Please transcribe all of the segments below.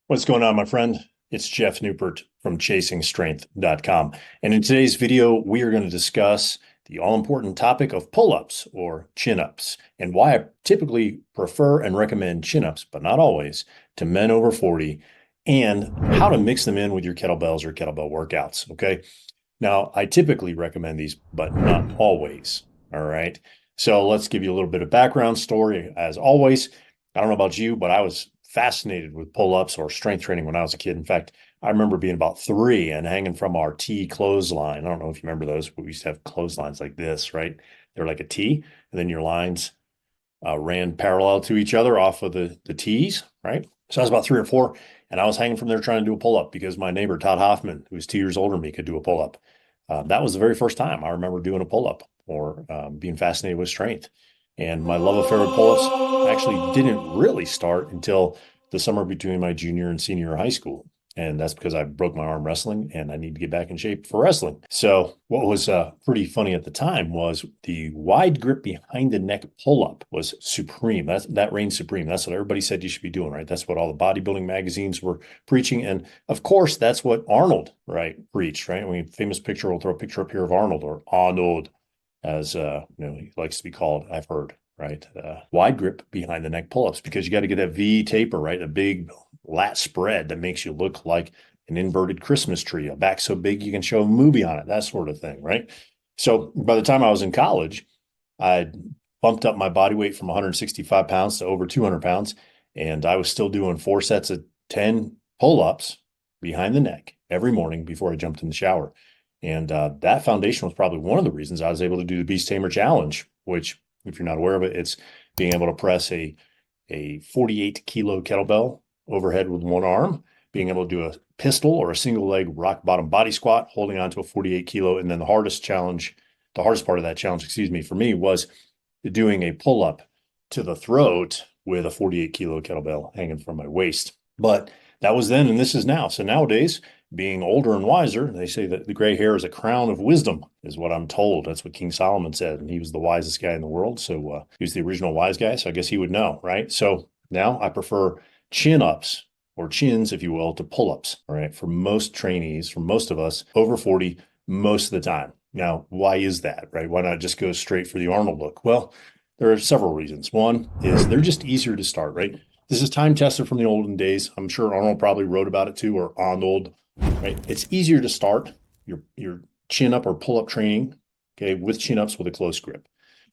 What's going on, my friend? It's Jeff Newport from chasingstrength.com. And in today's video, we are going to discuss the all-important topic of pull-ups or chin-ups and why I typically prefer and recommend chin-ups, but not always, to men over 40 and how to mix them in with your kettlebells or kettlebell workouts. Okay. Now, I typically recommend these, but not always. All right. So let's give you a little bit of background story. As always, I don't know about you, but I was fascinated with pull-ups or strength training when I was a kid. In fact, I remember being about 3 and hanging from our T clothesline. I don't know if you remember those, but we used to have clotheslines like this, right? They're like a T, and then your lines ran parallel to each other off of the T's, right? So I was about 3 or 4, and I was hanging from there trying to do a pull-up because my neighbor, Todd Hoffman, who was 2 years older than me, could do a pull-up. That was the very first time I remember doing a pull-up or being fascinated with strength. And my love affair with pull-ups actually didn't really start until the summer between my junior and senior year of high school. And that's because I broke my arm wrestling and I need to get back in shape for wrestling. So what was pretty funny at the time was the wide grip behind the neck pull-up was supreme. That reigned supreme. That's what everybody said you should be doing, right? That's what all the bodybuilding magazines were preaching. And of course, that's what Arnold, right, preached, right? I mean, famous picture, we'll throw a picture up here of Arnold or Ah-nold, as he likes to be called, I've heard, right? Wide grip behind the neck pull-ups because you got to get that V taper, right? A big lat spread that makes you look like an inverted Christmas tree, a back so big you can show a movie on it, that sort of thing, right? So by the time I was in college, I bumped up my body weight from 165 pounds to over 200 pounds, and I was still doing 4 sets of 10 pull-ups behind the neck every morning before I jumped in the shower. And that foundation was probably one of the reasons I was able to do the Beast Tamer Challenge, which, if you're not aware of it, it's being able to press a 48 kilo kettlebell overhead with one arm, being able to do a pistol or a single leg rock bottom body squat, holding on to a 48 kilo. And then the hardest part of that challenge, excuse me, for me was doing a pull up to the throat with a 48 kilo kettlebell hanging from my waist. But that was then, and this is now. So nowadays, being older and wiser, they say that the gray hair is a crown of wisdom, is what I'm told. That's what King Solomon said. And he was the wisest guy in the world. So he was the original wise guy. So I guess he would know, right? So now I prefer chin ups or chins, if you will, to pull ups, right? For most trainees, for most of us over 40, most of the time. Now, why is that, right? Why not just go straight for the Arnold look? Well, there are several reasons. One is they're just easier to start, right? This is time tested from the olden days. I'm sure Arnold probably wrote about it too, or Ah-nold, right? It's easier to start your chin up or pull up training, okay, with chin ups with a close grip.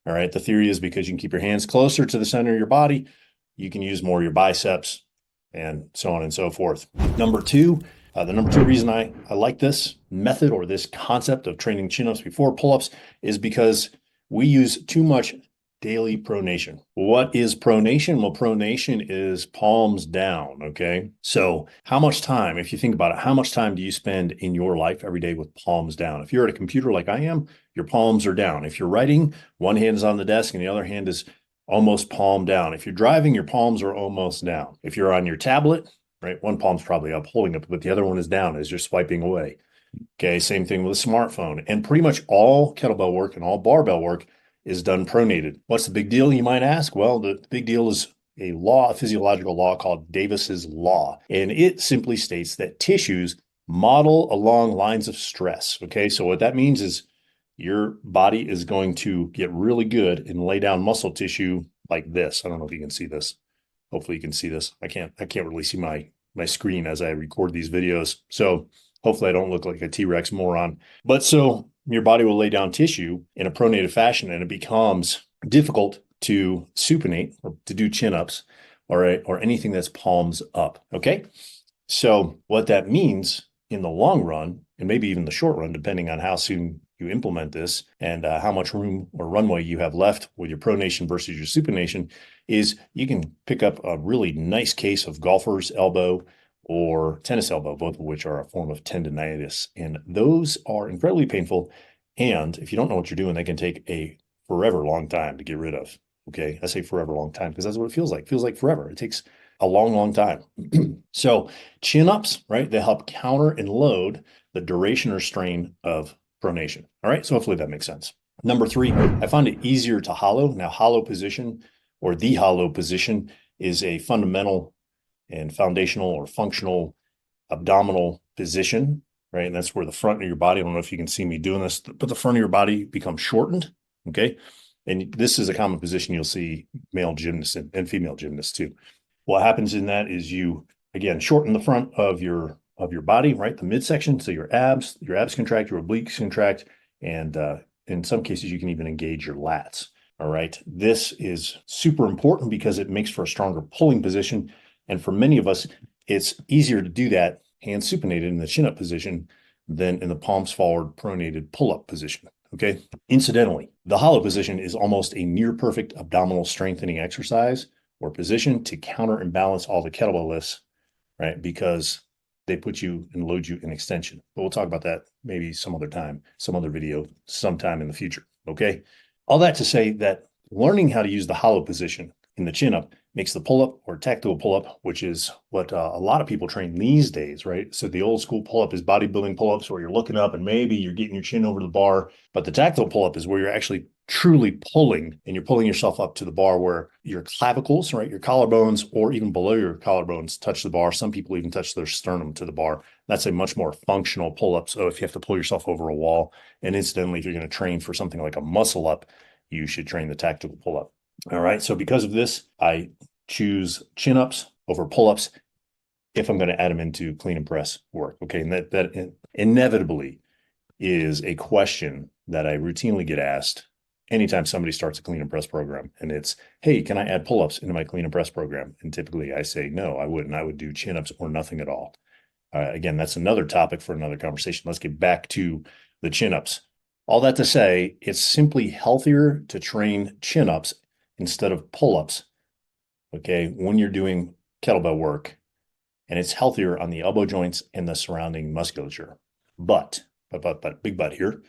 All right. The theory is because you can keep your hands closer to the center of your body, you can use more of your biceps and so on and so forth. Number two, the number two reason I like this method or this concept of training chin ups before pull ups is because we use too much daily pronation. What is pronation? Well, pronation is palms down. Okay. So how much time, if you think about it, how much time do you spend in your life every day with palms down? If you're at a computer like I am, your palms are down. If you're writing, one hand is on the desk and the other hand is almost palm down. If you're driving, your palms are almost down. If you're on your tablet, right, one palm's probably up holding it, but the other one is down as you're swiping away. Okay. Same thing with a smartphone. And pretty much all kettlebell work and all barbell work is done pronated. What's the big deal, you might ask? Well, the big deal is a law, a physiological law called Davis's law. And it simply states that tissues model along lines of stress. Okay. So what that means is your body is going to get really good and lay down muscle tissue like this. I don't know if you can see this. Hopefully you can see this. I can't really see my screen as I record these videos. So hopefully I don't look like a T-Rex moron. But so your body will lay down tissue in a pronated fashion, and it becomes difficult to supinate or to do chin-ups or anything that's palms up, okay? So what that means in the long run, and maybe even the short run, depending on how soon you implement this and how much room or runway you have left with your pronation versus your supination, is you can pick up a really nice case of golfer's elbow or tennis elbow, both of which are a form of tendonitis. And those are incredibly painful. And if you don't know what you're doing, they can take a forever long time to get rid of. Okay. I say forever long time because that's what it feels like. It feels like forever. It takes a long, long time. So chin ups, right? They help counter and load the duration or strain of pronation. All right. So hopefully that makes sense. Number three, I find it easier to hollow. Now, hollow position or the hollow position is a fundamental and foundational or functional abdominal position, right? And that's where the front of your body, I don't know if you can see me doing this, but the front of your body becomes shortened, okay? And this is a common position you'll see male gymnasts and female gymnasts too. What happens in that is you, again, shorten the front of your body, right? The midsection. So your abs contract, your obliques contract, and in some cases, you can even engage your lats. All right. This is super important because it makes for a stronger pulling position. And for many of us, it's easier to do that hand supinated in the chin-up position than in the palms forward pronated pull-up position. Okay. Incidentally, the hollow position is almost a near perfect abdominal strengthening exercise or position to counter and balance all the kettlebell lifts, right? Because they put you and load you in extension. But we'll talk about that maybe some other time, some other video, sometime in the future. Okay. All that to say that learning how to use the hollow position in the chin up makes the pull up or tactical pull up, which is what a lot of people train these days, right? So the old school pull up is bodybuilding pull ups where you're looking up and maybe you're getting your chin over the bar. But the tactical pull up is where you're actually truly pulling and you're pulling yourself up to the bar where your clavicles, right, your collarbones, or even below your collarbones touch the bar. Some people even touch their sternum to the bar. That's a much more functional pull up. So if you have to pull yourself over a wall, and incidentally, if you're going to train for something like a muscle up, you should train the tactical pull up. All right. So because of this, I choose chin ups over pull ups if I'm going to add them into clean and press work. Okay. And that inevitably is a question that I routinely get asked anytime somebody starts a clean and press program. And it's, hey, can I add pull ups into my clean and press program? And typically I say, no, I wouldn't. I would do chin ups or nothing at all. Again, that's another topic for another conversation. Let's get back to the chin ups. All that to say, it's simply healthier to train chin ups instead of pull ups, okay, when you're doing kettlebell work, and it's healthier on the elbow joints and the surrounding musculature. But, big but here,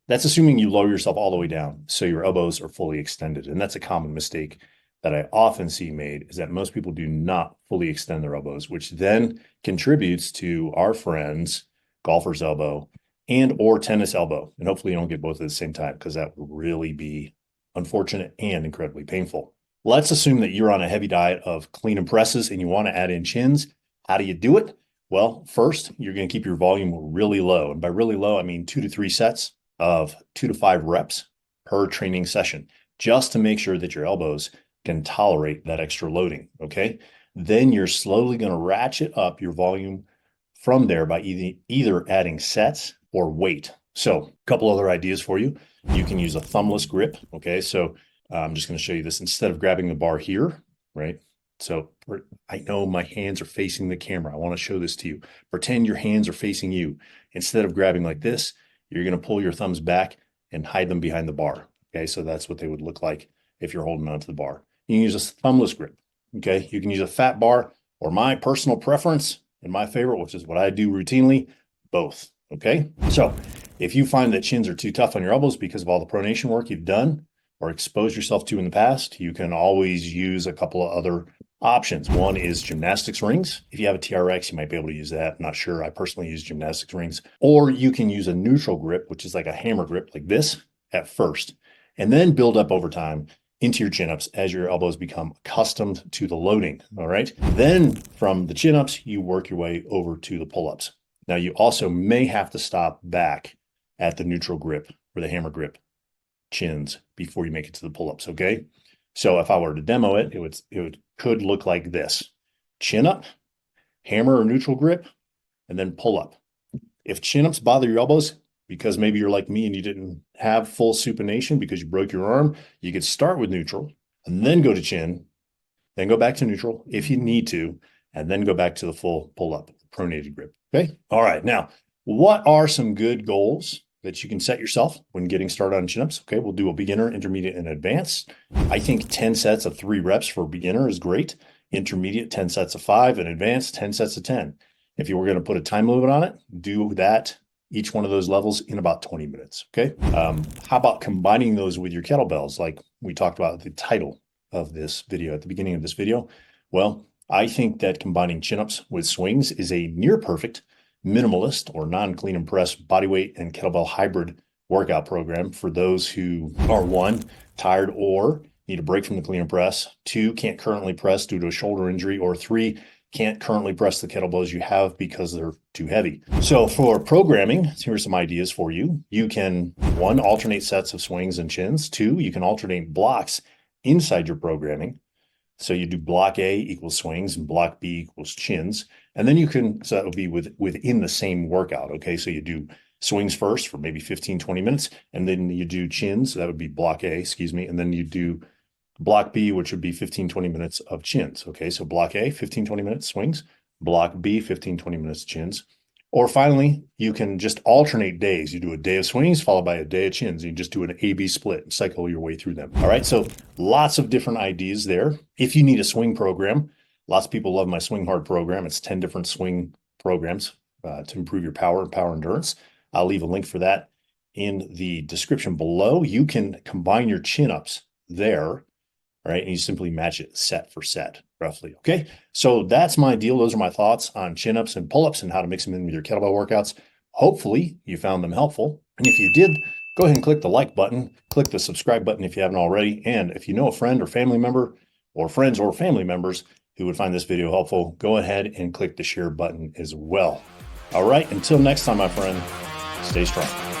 that's assuming you lower yourself all the way down so your elbows are fully extended. And that's a common mistake that I often see made, is that most people do not fully extend their elbows, which then contributes to our friends' golfer's elbow and or tennis elbow. And hopefully you don't get both at the same time, because that would really be unfortunate and incredibly painful. Let's assume that you're on a heavy diet of clean and presses and you want to add in chins. How do you do it? Well, first, you're going to keep your volume really low. And by really low, I mean 2 to 3 sets of 2 to 5 reps per training session, just to make sure that your elbows can tolerate that extra loading. Okay. Then you're slowly going to ratchet up your volume from there by either adding sets or weight. So a couple other ideas for you. You can use a thumbless grip. Okay. So I'm just going to show you this instead of grabbing the bar here, right? So I know my hands are facing the camera. I want to show this to you. Pretend your hands are facing you. Instead of grabbing like this, you're going to pull your thumbs back and hide them behind the bar. Okay. So that's what they would look like if you're holding onto the bar. You can use a thumbless grip. Okay. You can use a fat bar, or my personal preference and my favorite, which is what I do routinely, both. Okay. So if you find that chins are too tough on your elbows because of all the pronation work you've done or exposed yourself to in the past, you can always use a couple of other options. One is gymnastics rings. If you have a TRX, you might be able to use that. I'm not sure. I personally use gymnastics rings. Or you can use a neutral grip, which is like a hammer grip like this at first, and then build up over time into your chin-ups as your elbows become accustomed to the loading. All right. Then from the chin-ups, you work your way over to the pull-ups. Now, you also may have to stop back at the neutral grip or the hammer grip chins before you make it to the pull-ups. Okay. So if I were to demo it, it could look like this: chin up, hammer or neutral grip, and then pull up. If chin ups bother your elbows because maybe you're like me and you didn't have full supination because you broke your arm, you could start with neutral and then go to chin, then go back to neutral if you need to, and then go back to the full pull up, pronated grip. Okay. All right. Now, what are some good goals that you can set yourself when getting started on chin-ups? Okay, we'll do a beginner, intermediate, and advanced. I think 10 sets of 3 reps for beginner is great. Intermediate, 10 sets of 5, and advanced, 10 sets of 10. If you were going to put a time limit on it, do that, each one of those levels, in about 20 minutes. Okay. How about combining those with your kettlebells, like we talked about at the title of this video, at the beginning of this video? Well, I think that combining chin-ups with swings is a near perfect minimalist or non-clean and press bodyweight and kettlebell hybrid workout program for those who are, 1, tired or need a break from the clean and press, 2, can't currently press due to a shoulder injury, or 3, can't currently press the kettlebells you have because they're too heavy. So for programming, here's some ideas for you. You can, 1, alternate sets of swings and chins. 2, you can alternate blocks inside your programming. So you do block A equals swings and block B equals chins. And then you can, so that would be within the same workout. Okay, so you do swings first for maybe 15, 20 minutes, and then you do chins. So that would be block A, and then you do block B, which would be 15, 20 minutes of chins. Okay, so block A, 15, 20 minutes swings, block B, 15, 20 minutes chins. Or finally, you can just alternate days. You do a day of swings followed by a day of chins. You just do an A-B split and cycle your way through them. All right, so lots of different ideas there. If you need a swing program, lots of people love my Swing Hard program. It's 10 different swing programs to improve your power and power endurance. I'll leave a link for that in the description below. You can combine your chin-ups there, right? And you simply match it set for set, roughly. Okay, so that's my deal. Those are my thoughts on chin-ups and pull-ups and how to mix them in with your kettlebell workouts. Hopefully you found them helpful. And if you did, go ahead and click the like button, click the subscribe button if you haven't already. And if you know a friend or family member or friends or family members who would find this video helpful, go ahead and click the share button as well. All right, until next time, my friend, stay strong.